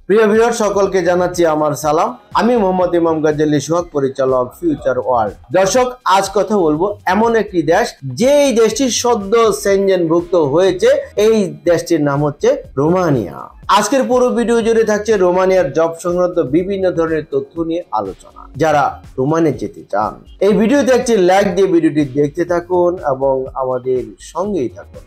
প্রিয় ভিউয়ার সকলকে জানাচ্ছি আমার সালাম। আমি মোহাম্মদ ইমাম গাজ্জালি সোহাগ, পরিচালক ফিউচার ওয়ার্ল্ড। দর্শক, আজ কথা বলবো এমন একটি দেশ, যে এই দেশটি সদ্য সেনজেনভুক্ত হয়েছে। এই দেশটির নাম হচ্ছে রোমানিয়া। আজকের পুরো ভিডিও জুড়ে থাকছে রোমানিয়ার জব সংক্রান্ত বিভিন্ন ধরনের তথ্য নিয়ে আলোচনা। যারা রোমানিয়া যেতে চান, এই ভিডিওতে একটি লাইক দিয়ে ভিডিওটি দেখতে থাকুন এবং আমাদের সঙ্গেই থাকুন।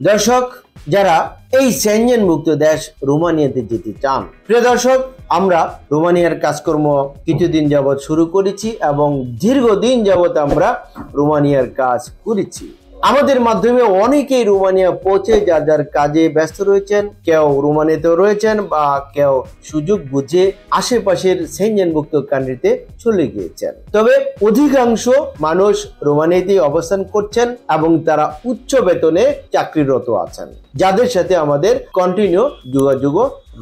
দর্শক, যারা এই সেনজেনভুক্ত দেশ রোমানিয়াতে যেতে চান, প্রিয় দর্শক, আমরা রোমানিয়ার কাজকর্ম কিছুদিন যাবৎ শুরু করেছি এবং দীর্ঘদিন যাবৎ আমরা রোমানিয়ার কাজ করেছি। আমাদের মাধ্যমে অনেকেই রোমানিয়া পৌঁছে যার যার কাজে ব্যস্ত রয়েছেন। কেউ রোমানিয়াতেও রয়েছেন বা কেউ সুযোগ বুঝে আশেপাশের সেনজেনভুক্ত কান্ট্রিতে চলে গিয়েছেন। তবে অধিকাংশ মানুষ রোমানিয়াতেই অবস্থান করছেন এবং তারা উচ্চ বেতনে চাকরিরত আছেন, যাদের সাথে আমাদের কন্টিনিউ যোগাযোগ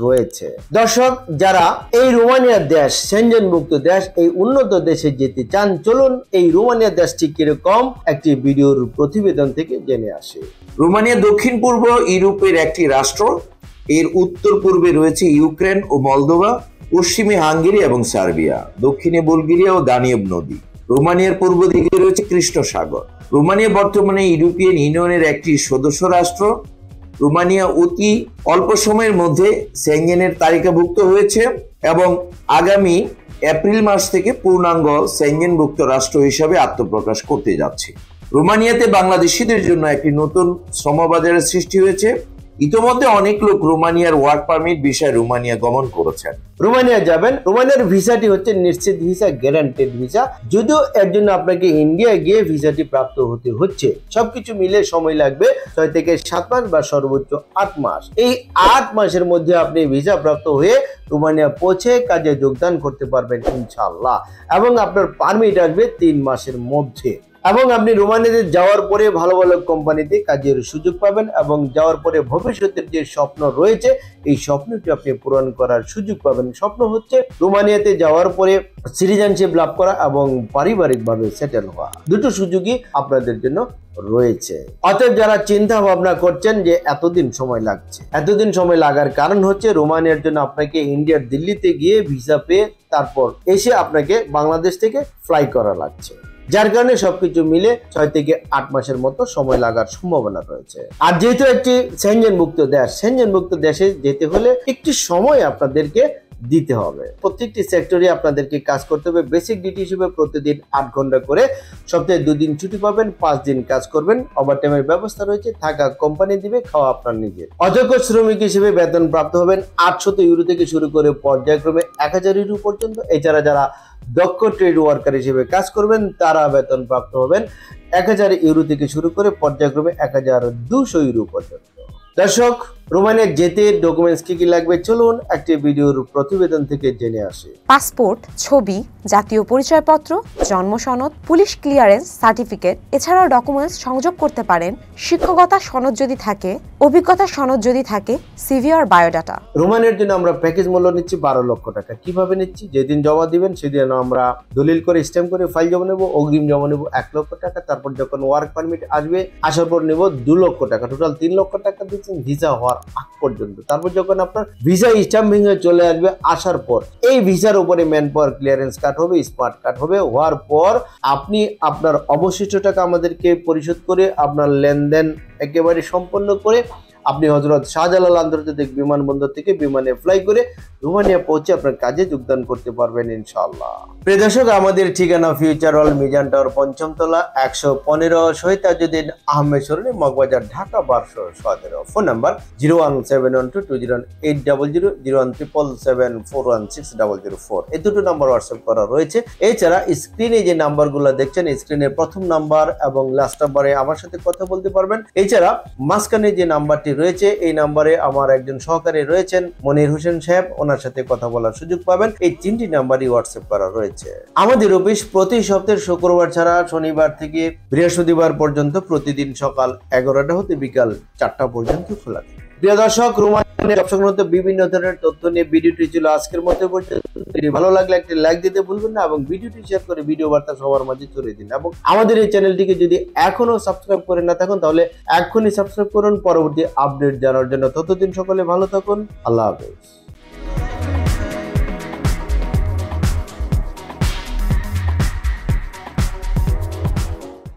রয়েছে। দর্শক, যারা এই রোমানিয়ার দেশ, সেনজেনভুক্ত দেশ, এই উন্নত দেশে যেতে চান, চলুন এই রোমানিয়া দেশটি কিরকম একটি ভিডিওর প্রতিবেদন থেকে জেনে আসে। রোমানিয়া দক্ষিণ পূর্ব ইউরোপের একটি রাষ্ট্র। এর উত্তর পূর্বে রয়েছে ইউক্রেন ও মলদোভা, পশ্চিমে হাঙ্গেরি এবং সার্বিয়া, দক্ষিণে বুলগেরিয়া ও দানিউব নদী। রোমানিয়ার পূর্ব দিকে রয়েছে কৃষ্ণ সাগর। রোমানিয়া বর্তমানে ইউরোপিয়ান ইউনিয়নের একটি সদস্য রাষ্ট্র। রোমানিয়া অতি অল্প সময়ের মধ্যে সেনজেনের তালিকাভুক্ত হয়েছে এবং আগামী এপ্রিল মাস থেকে পূর্ণাঙ্গ সেনজেনভুক্ত রাষ্ট্র হিসাবে আত্মপ্রকাশ করতে যাচ্ছে। রোমানিয়াতে বাংলাদেশিদের জন্য একটি নতুন শ্রমবাজারের সৃষ্টি হয়েছে। ইতোমধ্যে অনেক লোক রোমানিয়ার ওয়ার্ক পারমিট ভিসায় রোমানিয়া গমন করেছেন। রোমানিয়া যাবেন, রোমানিয়ার ভিসাটি হচ্ছে নিশ্চিত ভিসা, গ্যারান্টেড ভিসা। যদিও এর জন্য আপনাকে ইন্ডিয়া গিয়ে ভিসাটি প্রাপ্ত হতে হচ্ছে। সবকিছু মিলে সময় লাগবে 6 থেকে 7 মাস বা সর্বোচ্চ 8 মাস। এই 8 মাসের মধ্যে আপনি ভিসা প্রাপ্ত হয়ে রোমানিয়া পৌঁছে কাজে যোগদান করতে পারবেন ইনশাআল্লাহ, এবং আপনার পারমিট আসবে 3 মাসের মধ্যে। এবং আপনি রোমানিয়াতে যাওয়ার পরে ভালো ভালো কোম্পানিতে কাজের সুযোগ পাবেন এবং যাওয়ার পরে ভবিষ্যতের যে স্বপ্ন রয়েছে, এই স্বপ্নটি আপনি পূরণ করার সুযোগ পাবেন। স্বপ্ন হচ্ছে রোমানিয়াতে যাওয়ার পরে সিটিজেনশিপ লাভ করা এবং পারিবারিকভাবে সেটেল হওয়া। দুটো সুযোগই আপনাদের জন্য রয়েছে। অতএব যারা চিন্তা ভাবনা করছেন যে এতদিন সময় লাগছে, এতদিন সময় লাগার কারণ হচ্ছে রোমানিয়ার জন্য আপনাকে ইন্ডিয়ার দিল্লিতে গিয়ে ভিসা পেয়ে তারপর এসে আপনাকে বাংলাদেশ থেকে ফ্লাই করা লাগছে, যার কারণে সবকিছু মিলে 6 থেকে 8 মাসের মতো সময় লাগার সম্ভাবনা রয়েছে। আর যেহেতু একটি সেনজেনভুক্ত দেশ, সেনজেনভুক্ত দেশে যেতে হলে একটি সময় আপনাদেরকে দিতে হবে। প্রত্যেকটি সেক্টরে আপনাদেরকে কাজ করতে হবে। বেসিক ডিউটি হিসেবে প্রতিদিন 8 ঘন্টা করে, সপ্তাহে 2 দিন ছুটি পাবেন, 5 দিন কাজ করবেন। ওভারটাইমের ব্যবস্থা রয়েছে, থাকা কোম্পানি দিবে, খাওয়া আপনার নিজের। অযোগ্য শ্রমিক হিসেবে বেতন প্রাপ্ত হবেন 800 ইউরো থেকে শুরু করে পর্যায়ক্রমে 1000 ইউরো পর্যন্ত। এছাড়া যারা দক্ষ ট্রেড ওয়ার্কার হিসেবে কাজ করবেন, তারা বেতন প্রাপ্ত হবেন 1000 ইউরো থেকে শুরু করে পর্যায়ক্রমে 1200 ইউরো পর্যন্ত। দর্শক, রোমানিয়া যেতে ডকুমেন্টস কি লাগবে, চলুন একটি ভিডিওর প্রতিবেদন থেকে জেনে আসি। পাসপোর্ট, ছবি, জাতীয় পরিচয়পত্র, জন্ম সনদ, পুলিশ ক্লিয়ারেন্স সার্টিফিকেট, এছাড়াও ডকুমেন্টস সংযোগ করতে পারেন শিক্ষকতা সনদ যদি থাকে, অভিজ্ঞতা সনদ যদি থাকে, সিভি আর বায়োডাটা। রোমানিয়ার জন্য আমরা প্যাকেজ মূল্য নিচ্ছি 12 লক্ষ টাকা। কিভাবে নিচ্ছি? যেদিন জমা দিবেন সেদিন আমরা দলিল করে স্ট্যাম্প করে ফাইল জমা নেব, অগ্রিম জমা নেব 1 লক্ষ টাকা। তারপর যখন ওয়ার্ক পারমিট আসবে, আসার পর নেব 2 লক্ষ টাকা। টোটাল 3 লক্ষ টাকা দিচ্ছেন ভিসা হওয়ার আগ পর্যন্ত। তারপর যখন আপনার ভিসা স্ট্যাম্পিং হয়ে চলে আসবে, আসার পর এই ভিসার উপরে ম্যান পাওয়ার ক্লিয়ারেন্স কার্ড হবে, স্মার্ট কার্ড হবে। হওয়ার পর আপনি আপনার অবশিষ্ট টাকা আমাদেরকে পরিশোধ করে আপনার লেনদেন একেবারে সম্পন্ন করে আপনি হযরত শাহজালাল আন্তর্জাতিক বিমানবন্দর থেকে বিমানে ফ্লাই করে রোমানিয়া পৌঁছে আপনার কাজে যোগদান করতে পারবেন ইনশাআল্লাহ। প্রিয় দর্শক, আমাদের ঠিকানা ফিউচার ওয়ার্ল্ড, মিজান টাওয়ার, 5ম তলা, 115, শহীদ তাজউদ্দিন আহমেদ সরণি, মগবাজার, ঢাকা 1217। Phone number 01712208000, 01777416004। এই দুটো নাম্বার হোয়াটসঅ্যাপ করা রয়েছে। এছাড়া স্ক্রিনে যে নাম্বারগুলো দেখছেন, স্ক্রিনের প্রথম নাম্বার এবং লাস্ট নাম্বারে আমার সাথে কথা বলতে পারবেন। এছাড়া মাঝখানে যে নাম্বারটি রয়েছে, এই নাম্বারে আমার একজন সহকারী রয়েছেন মনির হোসেন সাহেব, ওনার সাথে কথা বলার সুযোগ পাবেন। এই 3টি নাম্বারই হোয়াটসঅ্যাপ করা রয়েছে। আমাদের অফিস প্রতি সপ্তাহের শুক্রবার ছাড়া শনিবার থেকে বৃহস্পতিবার পর্যন্ত প্রতিদিন সকাল 11টা হতে বিকাল 4টা পর্যন্ত খোলা থাকে। প্রিয় দর্শক, রোমানিয়ার ব্যবসা সংক্রান্ত বিভিন্ন ধরনের তথ্য নিয়ে ভিডিওটি ছিল আজকের মতো পর্যন্ত। ভালো লাগলে একটি লাইক দিতে ভুলবেন না এবং ভিডিওটি শেয়ার করে ভিডিও বার্তা সবার মাঝে ছড়িয়ে দিন। এবং আমাদের এই চ্যানেলটিকে যদি এখনো সাবস্ক্রাইব করে না থাকুন তাহলে এখনই সাবস্ক্রাইব করুন পরবর্তী আপডেট জানার জন্য। ততদিন সকলে ভালো থাকুন। আল্লাহ হাফেজ।